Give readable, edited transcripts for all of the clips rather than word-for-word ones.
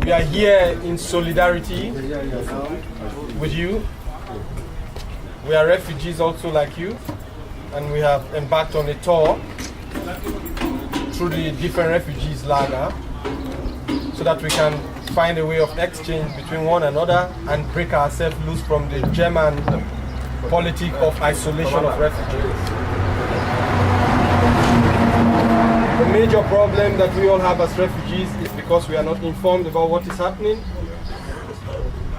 We are here in solidarity with you. We are refugees also like you, and we have embarked on a tour through the different refugees lager so that we can find a way of exchange between one another and break ourselves loose from the German politic of isolation of refugees. The major problem that we all have as refugees is because we are not informed about what is happening.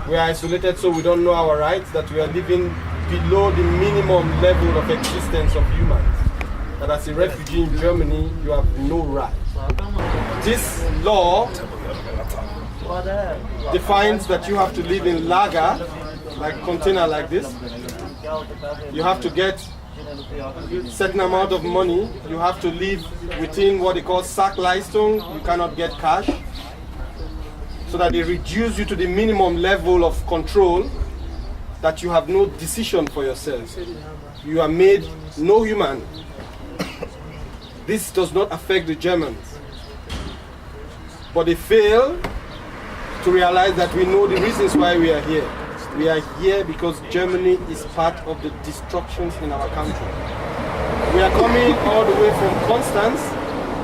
We are isolated, so we don't know our rights, that we are living below the minimum level of existence of humans. That as a refugee in Germany, you have no rights. This law defines that you have to live in lager, like container like this. You have to get a certain amount of money. You have to live within what they call Sackleistung. You cannot get cash. So that they reduce you to the minimum level of control, that you have no decision for yourself. You are made no human. This does not affect the Germans. But they fail to realize that we know the reasons why we are here. We are here because Germany is part of the destructions in our country. We are coming all the way from Constance.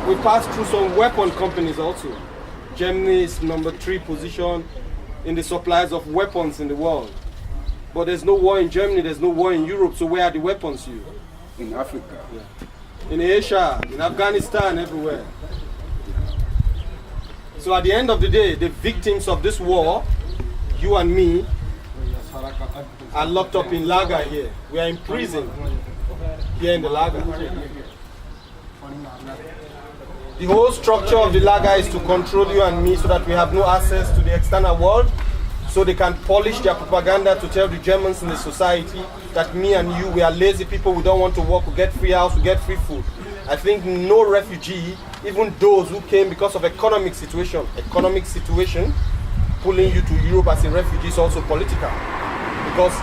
We passed through some weapon companies also. Germany is number 3 position in the supplies of weapons in the world. But there's no war in Germany, there's no war in Europe, so where are the weapons used? In Africa. Yeah. In Asia, in Afghanistan, everywhere. So at the end of the day, the victims of this war, you and me, are locked up in lager here. We are in prison here in the lager. The whole structure of the lager is to control you and me so that we have no access to the external world, so they can polish their propaganda to tell the Germans in the society that me and you, we are lazy people, we don't want to work, we get free house, we get free food. I think no refugee, even those who came because of economic situation pulling you to Europe as a refugee is also political. Because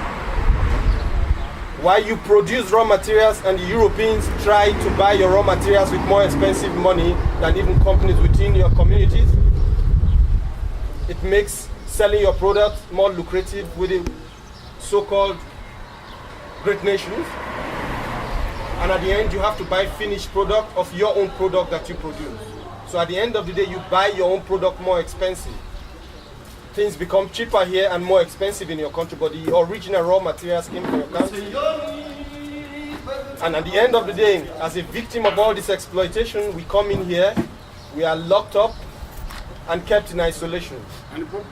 while you produce raw materials and the Europeans try to buy your raw materials with more expensive money than even companies within your communities, it makes selling your product more lucrative with the so-called great nations. And at the end, you have to buy finished product of your own product that you produce. So at the end of the day, you buy your own product more expensive. Things become cheaper here and more expensive in your country, but the original raw materials came from your country. And at the end of the day, as a victim of all this exploitation, we come in here, we are locked up and kept in isolation.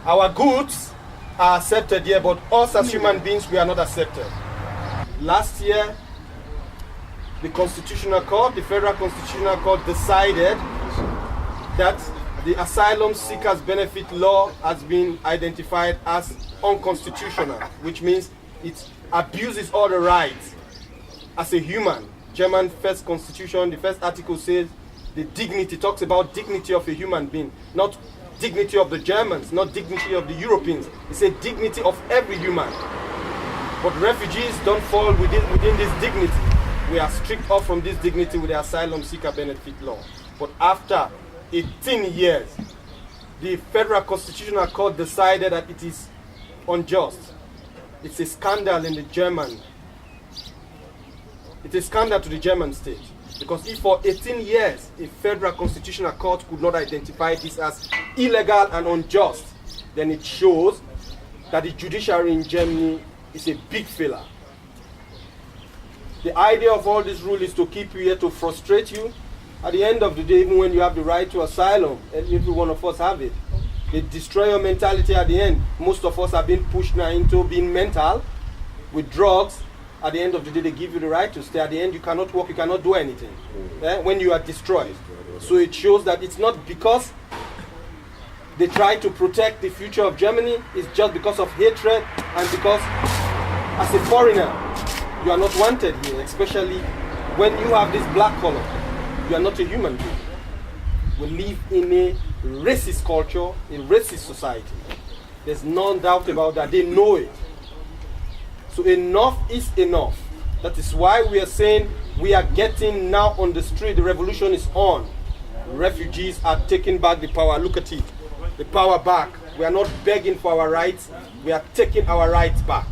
Our goods are accepted here, but us as human beings, we are not accepted. Last year, the Constitutional Court, the Federal Constitutional Court, decided that the Asylum Seekers Benefit Law has been identified as unconstitutional, which means it abuses all the rights as a human. German first constitution, the first article says the dignity, talks about dignity of a human being, not dignity of the Germans, not dignity of the Europeans. It's a dignity of every human. But refugees don't fall within this dignity. We are stripped off from this dignity with the Asylum Seeker Benefit Law. But after 18 years, the Federal Constitutional Court decided that it is unjust. It's a scandal in the German. It's a scandal to the German state. Because if for 18 years, a Federal Constitutional Court could not identify this as illegal and unjust, then it shows that the judiciary in Germany is a big failure. The idea of all this rule is to keep you here, to frustrate you. At the end of the day, even when you have the right to asylum, and every one of us have it, they destroy your mentality at the end. Most of us are being pushed now into being mental with drugs. At the end of the day, they give you the right to stay. At the end, you cannot work, you cannot do anything when you are destroyed. So it shows that it's not because they try to protect the future of Germany, it's just because of hatred and because as a foreigner, you are not wanted here, especially when you have this black color. You are not a human being. We live in a racist culture, a racist society. There's no doubt about that. They know it. So enough is enough. That is why we are saying we are getting now on the street. The revolution is on. Refugees are taking back the power. Look at it. The power back. We are not begging for our rights. We are taking our rights back.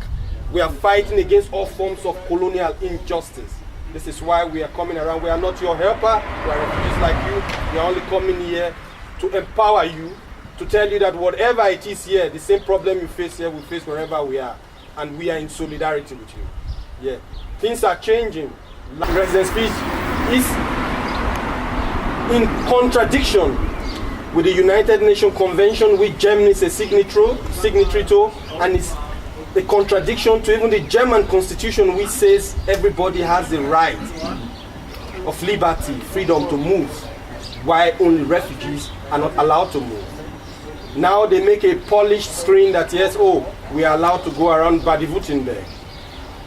We are fighting against all forms of colonial injustice. This is why we are coming around. We are not your helper. We are refugees like you. We are only coming here to empower you, to tell you that whatever it is here, the same problem you face here, we face wherever we are. And we are in solidarity with you. Yeah. Things are changing. Residence speech is in contradiction with the United Nations Convention, which Germany is a signatory to, and it's a contradiction to even the German constitution, which says everybody has the right of liberty, freedom to move, while only refugees are not allowed to move. Now they make a polished screen that yes, oh, we are allowed to go around Baden-Württemberg.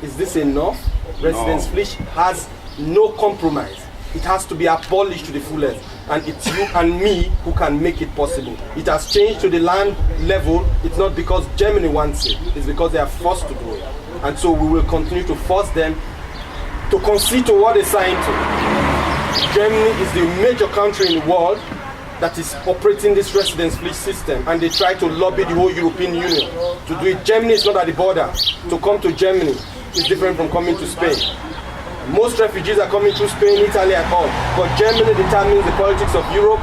Is this enough? Residence Pflicht has no compromise. It has to be abolished to the fullest. And it's you and me who can make it possible. It has changed to the land level. It's not because Germany wants it. It's because they are forced to do it. And so we will continue to force them to concede to what they signed to. Germany is the major country in the world that is operating this residence Pflicht system. And they try to lobby the whole European Union to do it. Germany is not at the border. To come to Germany is different from coming to Spain. Most refugees are coming through Spain, Italy at all. But Germany determines the politics of Europe.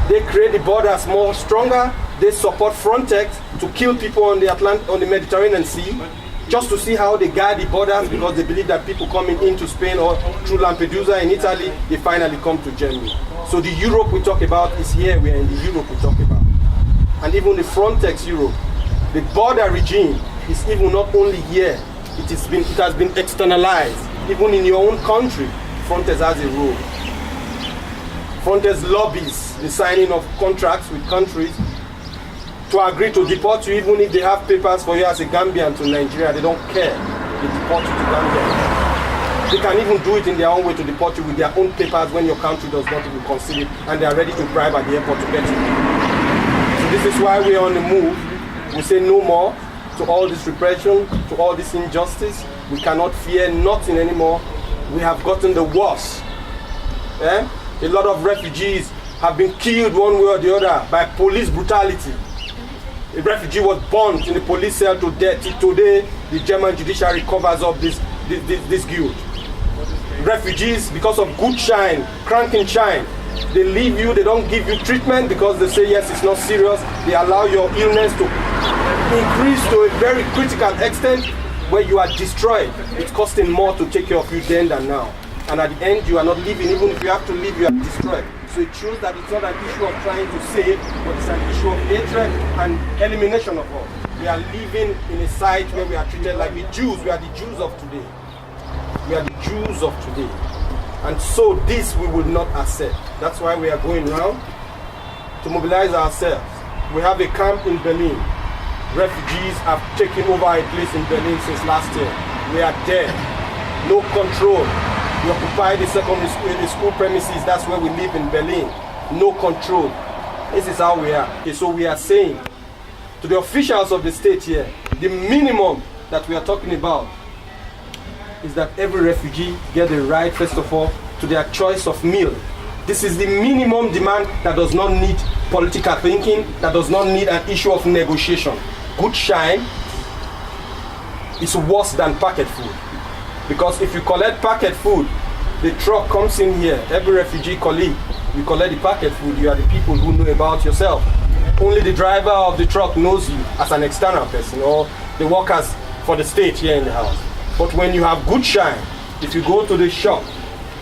They create the borders more stronger. They support Frontex to kill people on the Mediterranean Sea, just to see how they guard the borders, because they believe that people coming into Spain or through Lampedusa in Italy, they finally come to Germany. So the Europe we talk about is here. We are in the Europe we talk about. And even the Frontex Europe, the border regime is even not only here. It has been externalized. Even in your own country, Frontex has a role. Frontex lobbies the signing of contracts with countries to agree to deport you, even if they have papers for you as a Gambian to Nigeria. They don't care. They deport you to Gambia. They can even do it in their own way to deport you with their own papers when your country does not even consider it, and they are ready to bribe at the airport to get you. So this is why we are on the move. We say no more to all this repression, to all this injustice. We cannot fear nothing anymore. We have gotten the worst. A lot of refugees have been killed one way or the other by police brutality. A refugee was burnt in the police cell to death. Today, the German judiciary covers up this guilt. Refugees, because of good shine, Krankenschein, they leave you, they don't give you treatment because they say, yes, it's not serious. They allow your illness to increase to a very critical extent where you are destroyed. It's costing more to take care of you then than now. And at the end, you are not living. Even if you have to live, you are destroyed. So it shows that it's not an issue of trying to save, but it's an issue of hatred and elimination of all. We are living in a site where we are treated like the Jews. We are the Jews of today. We are the Jews of today. And so this we will not accept. That's why we are going around to mobilize ourselves. We have a camp in Berlin. Refugees have taken over a place in Berlin since last year. We are there. No control. We occupy the secondary school, the school premises. That's where we live in Berlin. No control. This is how we are. Okay, so we are saying to the officials of the state here, the minimum that we are talking about is that every refugee get the right, first of all, to their choice of meal. This is the minimum demand that does not need political thinking, that does not need an issue of negotiation. Good shine is worse than packet food. Because if you collect packet food, the truck comes in here, every refugee colleague, you collect the packet food, you are the people who know about yourself. Only the driver of the truck knows you as an external person, or the workers for the state here in the house. But when you have good shine, if you go to the shop,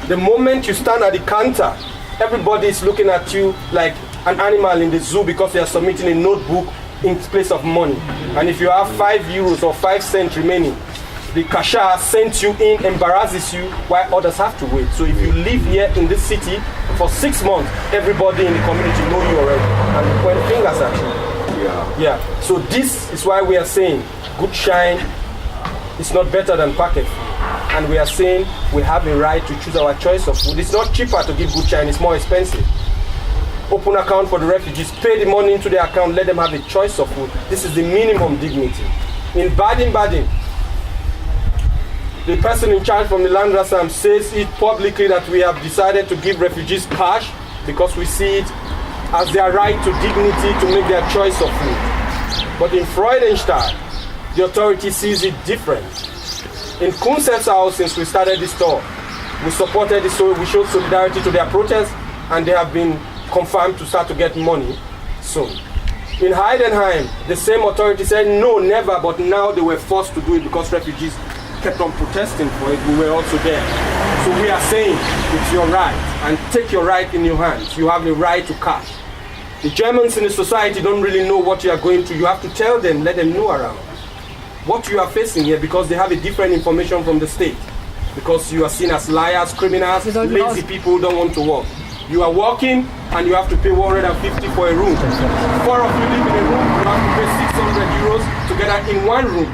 the moment you stand at the counter, everybody is looking at you like an animal in the zoo because they are submitting a notebook in place of money. And if you have €5 or 5 cents remaining, the cashier sends you in, embarrasses you, while others have to wait. So if you live here in this city for 6 months, everybody in the community know you already and point fingers at you. Yeah. So this is why we are saying good shine is not better than packet food. And we are saying we have a right to choose our choice of food. It's not cheaper to give good shine, it's more expensive. Open account for the refugees, pay the money into their account, let them have a choice of food. This is the minimum dignity. In Baden-Baden, the person in charge from the Land Rassam says it publicly that we have decided to give refugees cash because we see it as their right to dignity to make their choice of food. But in Freudenstadt, the authority sees it different. In Kunsef's house, since we started this store, we supported this, so we showed solidarity to their protests, and they have been confirmed to start to get money soon. In Heidenheim, the same authority said no, never, but now they were forced to do it because refugees kept on protesting for it. We were also there. So we are saying it's your right, and take your right in your hands. You have the right to cash. The Germans in the society don't really know what you are going through. You have to tell them, let them know around what you are facing here, because they have a different information from the state. Because you are seen as liars, criminals, lazy people who don't want to work. You are working and you have to pay 150 for a room. 4 of you live in a room, you have to pay €600 together in one room.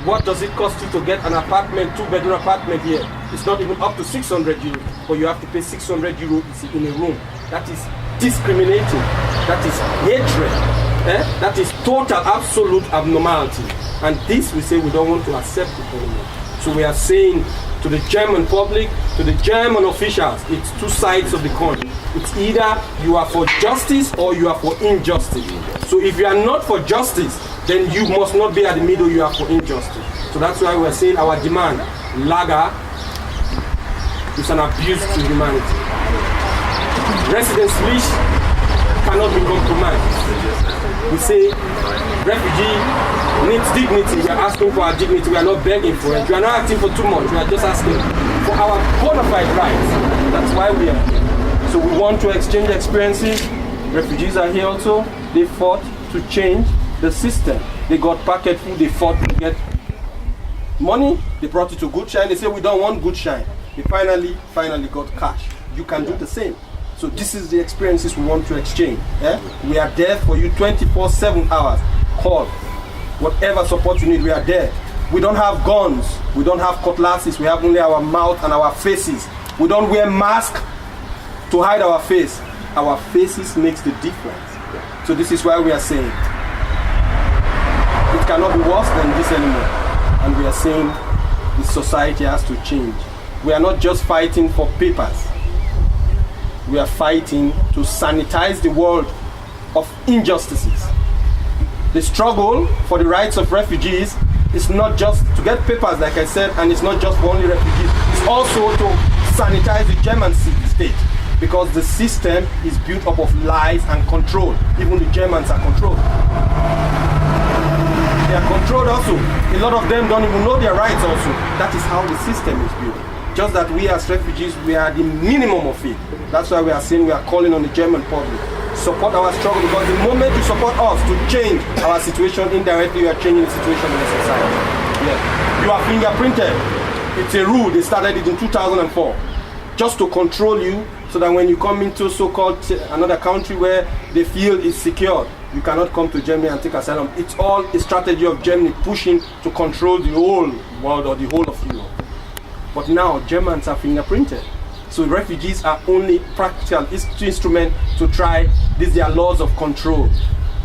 What does it cost you to get an apartment, 2-bedroom apartment here? It's not even up to €600, but you have to pay €600 in a room. That is discriminating. That is hatred. That is total, absolute abnormality. And this we say we don't want to accept it anymore. So we are saying to the German public, to the German officials, it's two sides of the coin. It's either you are for justice or you are for injustice. So if you are not for justice, then you must not be at the middle, you are for injustice. So that's why we're saying our demand, Lager, is an abuse to humanity. Residence leash cannot be compromised. We say refugee needs dignity. We are asking for our dignity. We are not begging for it. We are not asking for too much. We are just asking for our bona fide rights. That's why we are here. So we want to exchange experiences. Refugees are here also. They fought to change the system. They got packet food. They fought to get money. They brought it to Good Shine. They say we don't want Good Shine. They finally got cash. You can do the same. So this is the experiences we want to exchange. We are there for you 24/7 hours. Call. Whatever support you need, we are there. We don't have guns. We don't have cutlasses. We have only our mouth and our faces. We don't wear masks to hide our face. Our faces makes the difference. So this is why we are saying it cannot be worse than this anymore. And we are saying the society has to change. We are not just fighting for papers. We are fighting to sanitize the world of injustices. The struggle for the rights of refugees is not just to get papers, like I said, and it's not just for only refugees. It's also to sanitize the German state, because the system is built up of lies and control. Even the Germans are controlled. They are controlled also. A lot of them don't even know their rights also. That is how the system is built. Just that we as refugees, we are the minimum of it. That's why we are saying we are calling on the German public. Support our struggle, because the moment you support us to change our situation, indirectly you are changing the situation in the society. Yeah. You are fingerprinted. It's a rule. They started it in 2004. Just to control you, so that when you come into so-called another country where they feel is secure, you cannot come to Germany and take asylum. It's all a strategy of Germany pushing to control the whole world or the whole of Europe. But now Germans are fingerprinted. So refugees are only practical instrument to try these their laws of control.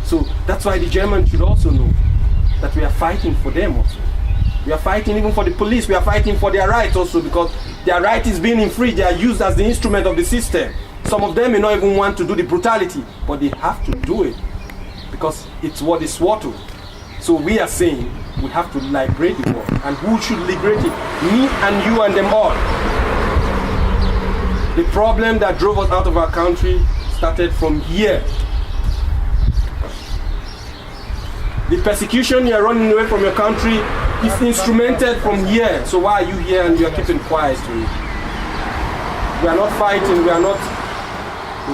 So that's why the Germans should also know that we are fighting for them also. We are fighting even for the police. We are fighting for their rights also, because their right is being infringed. They are used as the instrument of the system. Some of them may not even want to do the brutality, but they have to do it because it's what they swore to. So we are saying we have to liberate the world. And who should liberate it? Me and you and them all. The problem that drove us out of our country started from here. The persecution you are running away from your country It's instrumented from here. So why are you here and you are keeping quiet? We are not fighting, we are not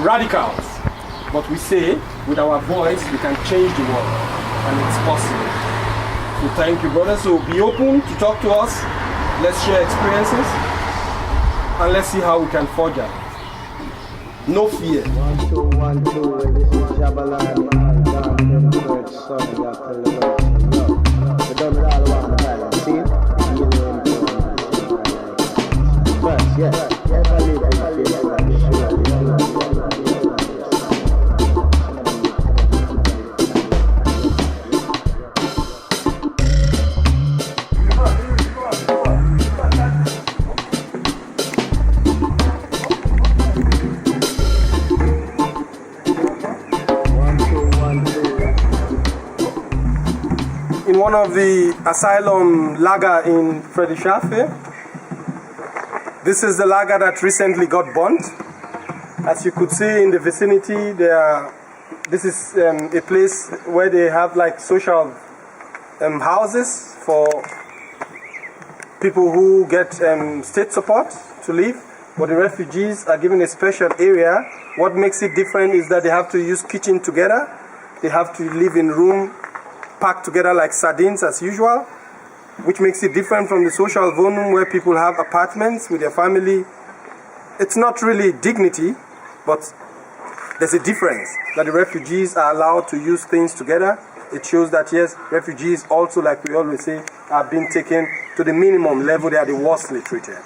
radicals. But we say, with our voice, we can change the world. And it's possible. So thank you, brother. So be open to talk to us. Let's share experiences. And let's see how we can forge it. No fear. 1, 2, 1, 2. This is Jabalani. We done it all around the island. See? First, yes. Yes, I live in the In one of the asylum lager in Friedrichshafen. This is the lager that recently got burnt. As you could see in the vicinity, this is a place where they have like social houses for people who get state support to live. But the refugees are given a special area. What makes it different is that they have to use kitchen together. They have to live in room packed together like sardines as usual, which makes it different from the social volume where people have apartments with their family. It's not really dignity, but there's a difference that the refugees are allowed to use things together. It shows that yes, refugees also, like we always say, are being taken to the minimum level. They are the worstly treated.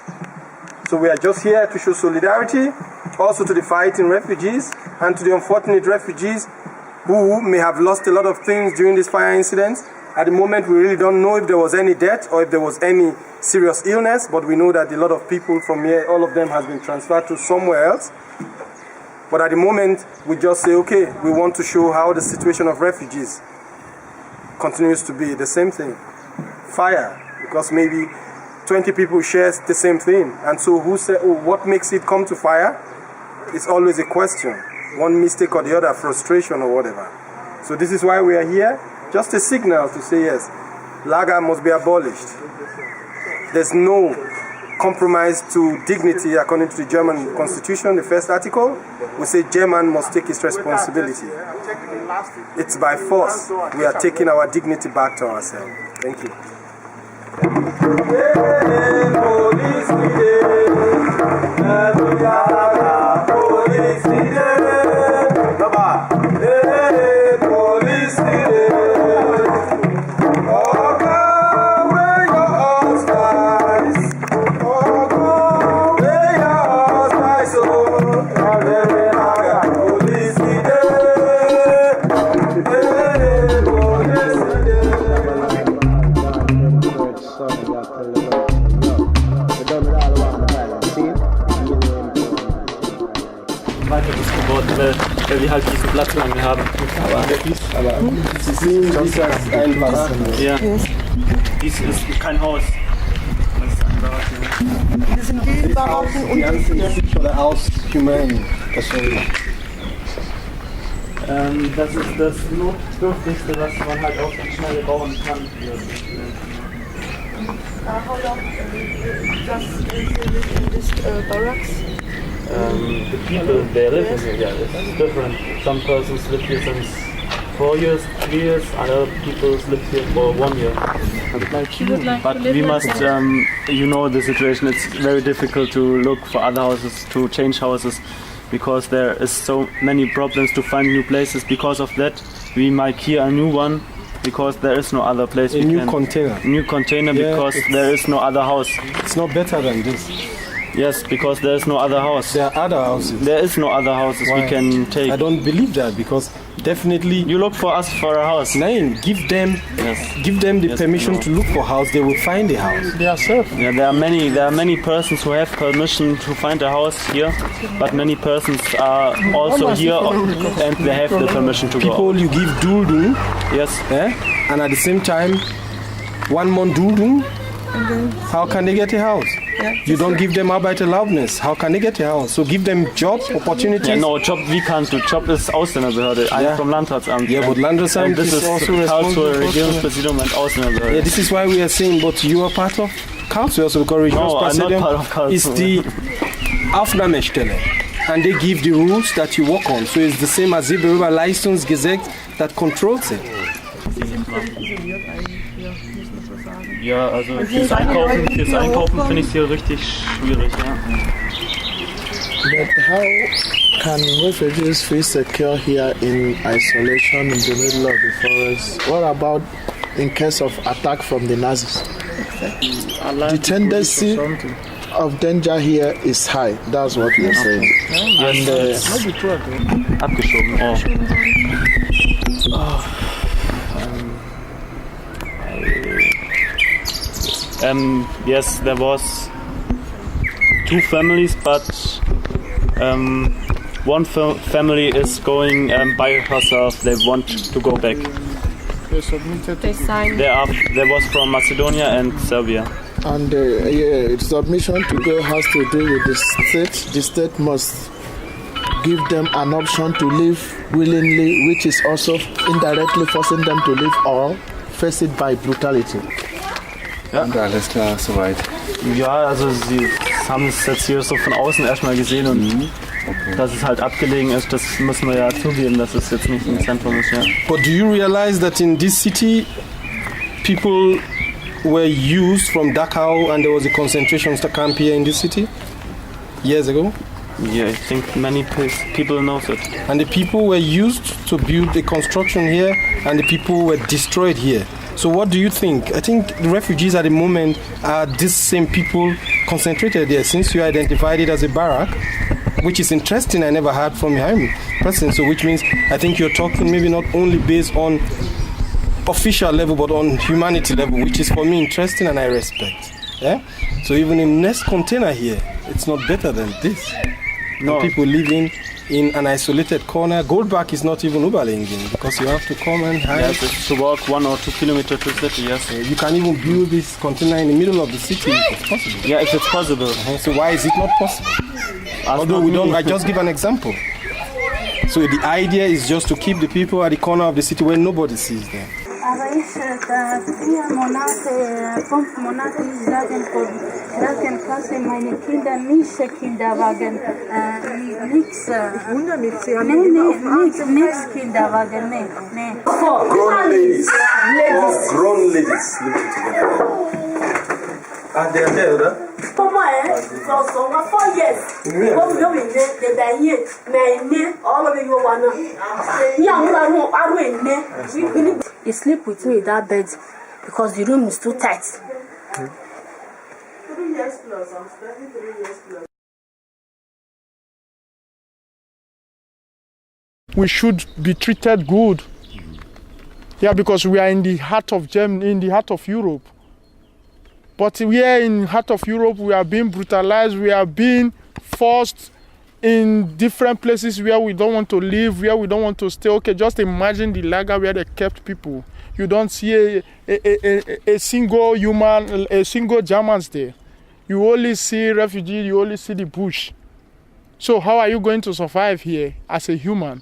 So we are just here to show solidarity, also to the fighting refugees and to the unfortunate refugees who may have lost a lot of things during this fire incident. At the moment, we really don't know if there was any death or if there was any serious illness, but we know that a lot of people from here, all of them has been transferred to somewhere else. But at the moment, we just say, okay, we want to show how the situation of refugees continues to be the same thing. Fire, because maybe 20 people share the same thing. And so what makes it come to fire? It's always a question. One mistake or the other, frustration or whatever. So this is why we are here. Just a signal to say yes, lager must be abolished. There's no compromise to dignity according to the German constitution, the first article. We say German must take its responsibility. It's by force we are taking our dignity back to ourselves. Thank you. Weil wir halt diesen Platz lang haben. Aber Sie sehen, dies ist ein Barack. Ja. Dies ist kein Haus. Das ist ein Barack. Das sind die Baracken und die ganzen oder aus Humane. Das ist das Notdürftigste, was man halt auch schnell bauen kann. How long does live in this barracks? The people they live in here, it's different. Some persons live here since 4 years, 3 years, other people live here for 1 year. But we must, you know the situation, it's very difficult to look for other houses, to change houses, because there is so many problems to find new places. Because of that, we might hear a new one, because there is no other place. New container, yeah, because there is no other house. It's not better than this. Yes, because there is no other house. There are other houses. There is no other houses we can take. I don't believe that, because definitely you look for us for a house. Nein, give them the permission to look for a house. They will find a house. They are safe. Yeah, there are many persons who have permission to find a house here, but many persons are also here and they have the permission to go. People you give duldung, yes, and at the same time 1 month duldung. How can they get a house? You don't give them Arbeiterlaubnis. How can they get a house? So give them job opportunities. Yeah, no, Job, wie kannst du? Job ist Ausländerbehörde, Yeah. vom Landratsamt. Yeah, but Landratsamt And this is is also Karlsruhe responsible for- Regierungspräsidium und Ausländerbehörde. Yeah, this is why we are saying, but you are part of Council also, because No, I'm not part of Council. It's the Aufnahmestelle. And they give the rules that you work on. So it's the same as if the Leistungsgesetz that controls it. Ja, also fürs Einkaufen finde ich es hier richtig schwierig, ja. But how can refugees feel secure here in isolation in the middle of the forest? What about in case of attack from the Nazis? The tendency of danger here is high. That's what we are saying. And Abgeschoben, yes, there was 2 families, but one family is going by herself. They want to go back. They signed. There was from Macedonia and Serbia. And its submission to go has to do with the state. The state must give them an option to live willingly, which is also indirectly forcing them to live or face it by brutality. Und alles klar, soweit. Ja, also sie haben es jetzt hier so von außen erstmal gesehen und dass es halt abgelegen ist, das müssen wir ja zugeben, dass es jetzt nicht im Zentrum ist. Ja. But do you realize that in this city, people were used from Dachau and there was a concentration camp here in this city years ago? Yeah, I think many people know it. And the people were used to build the construction here and the people were destroyed here. So what do you think? I think the refugees at the moment are these same people concentrated there, since you identified it as a barrack, which is interesting. I never heard from your president. So which means I think you're talking maybe not only based on official level but on humanity level, which is for me interesting and I respect. Yeah? So even in next container here, it's not better than this. No. People living in an isolated corner. Goldbach is not even Oberlingen because you have to come and hide. Yes, it's to walk 1 or 2 kilometers to the city, yes. You can even build this container in the middle of the city if it's possible. Yeah, if it's possible. So why is it not possible? Although we don't, I just give an example. So the idea is just to keep the people at the corner of the city where nobody sees them. Aber ich 4 Monate sagen quasi meine Kinder nicht Kinderwagen, nichts. Ich wundere mich, Sie haben nichts Kinderwagen, nee. Grown ladies. Grown ladies living together. Ah, they are there, oder? Pour moi, so 4 years. Comme je viens de baigner, mais all of you wanna. You sleep with me in that bed because the room is too tight. 3 years plus, I'm spending 3 years plus. We should be treated good. Yeah, because we are in the heart of Germany, in the heart of Europe. But here in the heart of Europe, we are being brutalized, we are being forced in different places where we don't want to live, where we don't want to stay. Okay, just imagine the lager where they kept people. You don't see a single human, a single Germans there. You only see refugees, you only see the bush. So how are you going to survive here as a human?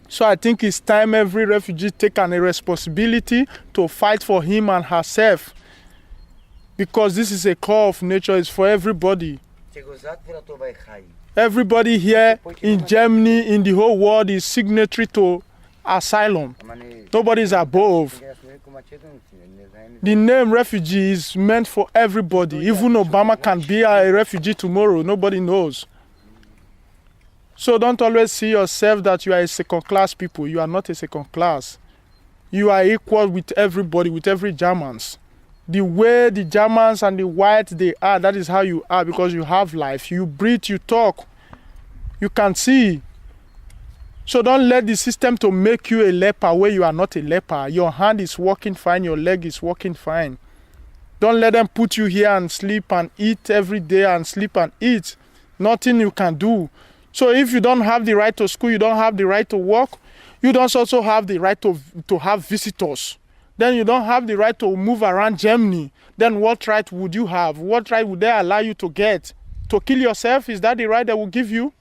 So I think it's time every refugee take a responsibility to fight for him and herself. Because this is a call of nature, it's for everybody. Everybody here in Germany, in the whole world, is signatory to asylum. Nobody is above. The name refugee is meant for everybody. Even Obama can be a refugee tomorrow, nobody knows. So don't always see yourself that you are a second-class people. You are not a second class. You are equal with everybody, with every Germans. The way the Germans and the whites they are, that is how you are, because you have life. You breathe, you talk, you can see. So don't let the system to make you a leper where you are not a leper. Your hand is working fine, your leg is working fine. Don't let them put you here and sleep and eat every day and sleep and eat. Nothing you can do. So if you don't have the right to school, you don't have the right to work, you don't also have the right to have visitors. Then you don't have the right to move around Germany. then what right would you have? What right would they allow you to get? To kill yourself? Is that the right they will give you?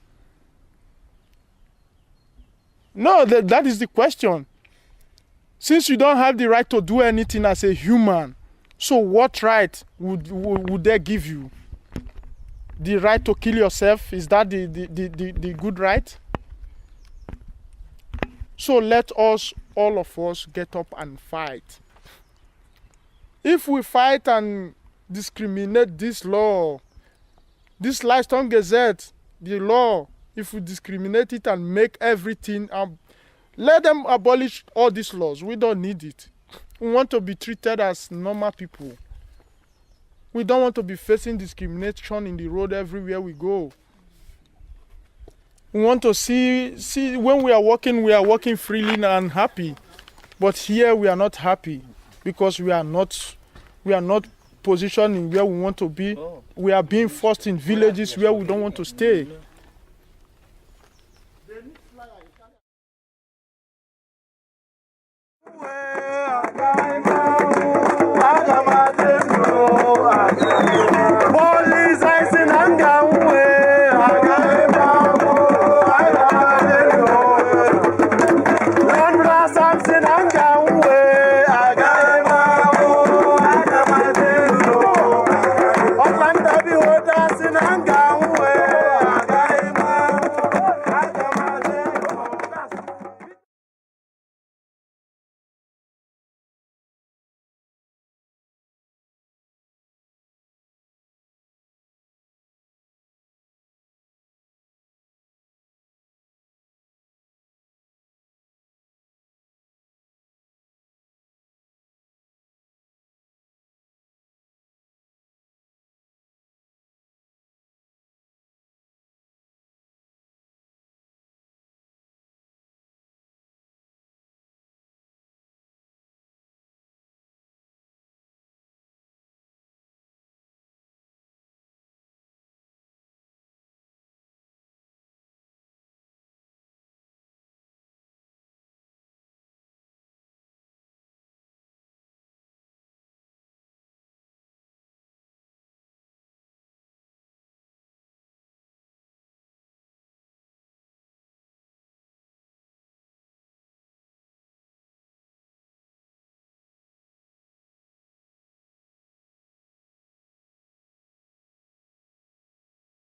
No, that is the question. Since you don't have the right to do anything as a human, so what right would they give you? The right to kill yourself? Is that the good right? So let us, all of us, get up and fight. If we fight and discriminate this law, this Livestock Gazette, the law, if we discriminate it and make everything, let them abolish all these laws. We don't need it. We want to be treated as normal people. We don't want to be facing discrimination in the road everywhere we go. We want to see when we are walking freely and happy. But here we are not happy because we are not positioned in where we want to be. We are being forced in villages where we don't want to stay.